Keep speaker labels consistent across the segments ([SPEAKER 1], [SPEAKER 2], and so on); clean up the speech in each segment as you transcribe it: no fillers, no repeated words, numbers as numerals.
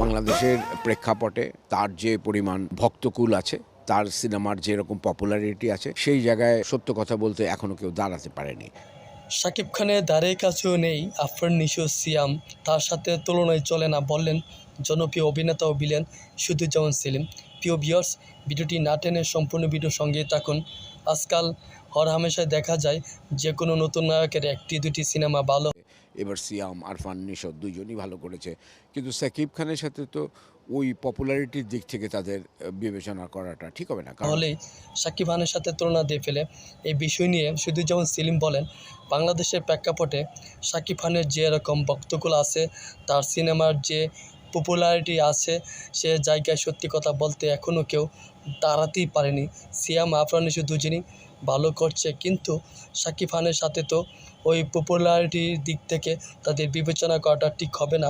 [SPEAKER 1] বাংলাদেশের প্রেক্ষাপটে তার যে পরিমাণ ভক্তকুল আছে, তার সিনেমার যেরকম পপুলারিটি আছে, সেই জায়গায় সত্য কথা বলতে এখনো কেউ দাঁড়াতে পারেনি।
[SPEAKER 2] শাকিব খানের ধারে কাছেও নেই আফরান নিশো, সিয়াম, তার সাথে তুলনায় চলে না বললেন জনপ্রিয় অভিনেতা ও ভিলেন সিদ্দুজ্জামান সেলিম। প্রিয় ভিউয়ার্স, ভিডিওটি না টেনে সম্পূর্ণ ভিডিওর সঙ্গেই থাকুন। আজকাল হরহামেশাই দেখা যায় যে কোনো নতুন নায়কের একটি দুটি সিনেমা ভালো,
[SPEAKER 1] এবার সিয়াম, আরফান নিশো দুইজনই ভালো করেছে, কিন্তু সাকিব খানের সাথে তো ওই পপুলারিটির দিক থেকে তাদের বিবেচনা করাটা ঠিক হবে না। কারণ
[SPEAKER 2] হলেই শাকিব খানের সাথে তুলনা দিয়ে ফেলে। এই বিষয় নিয়ে সিদ্দুজ্জামান সেলিম বলেন, বাংলাদেশের প্রেক্ষাপটে শাকিব খানের যে এরকম ভক্তকুল আছে, তার সিনেমার যে পপুলারিটি আছে, সে জায়গায় সত্যি কথা বলতে এখনও কেউ দাঁড়াতেই পারেনি। সিয়াম, আফরান নিশো দুজনই ভালো করছে, কিন্তু শাকিব খানের সাথে তো ওই পপুলারিটির দিক থেকে তাদের বিবেচনা করাটা ঠিক হবে না।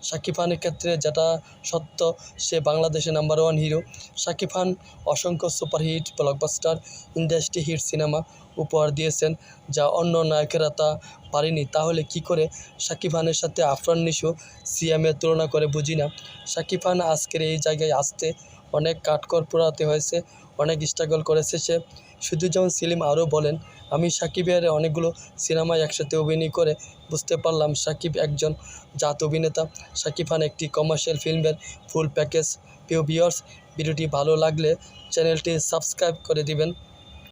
[SPEAKER 2] শাকিব খানের ক্ষেত্রে যেটা সত্য, সে বাংলাদেশের number one hero. Shakib Khan অসংখ্য superhit, blockbuster, industry hit cinema উপহার দিয়েছেন, যা অন্য নায়কেরা তা পারেনি। তাহলে কি করে শাকিব খানের সাথে আফরান নিশো, সিয়ামের তুলনা করে বুঝি না। শাকিব খান আজকের এই জায়গায় আসতে অনেক কাঠখড় পোড়াতে হয়েছে, অনেক স্ট্রাগল করেছে সে। সিদ্দুজ্জামান সেলিম আরও বলেন, আমি শাকিবের অনেকগুলো সিনেমায় একসাথে অভিনয় করে বুঝতে পারলাম শাকিব একজন জাত অভিনেতা। শাকিব খান একটি কমার্শিয়াল ফিল্মের ফুল প্যাকেজ। প্রিয় ভিউয়ার্স, ভিডিওটি ভালো লাগলে চ্যানেলটি সাবস্ক্রাইব করে দিবেন।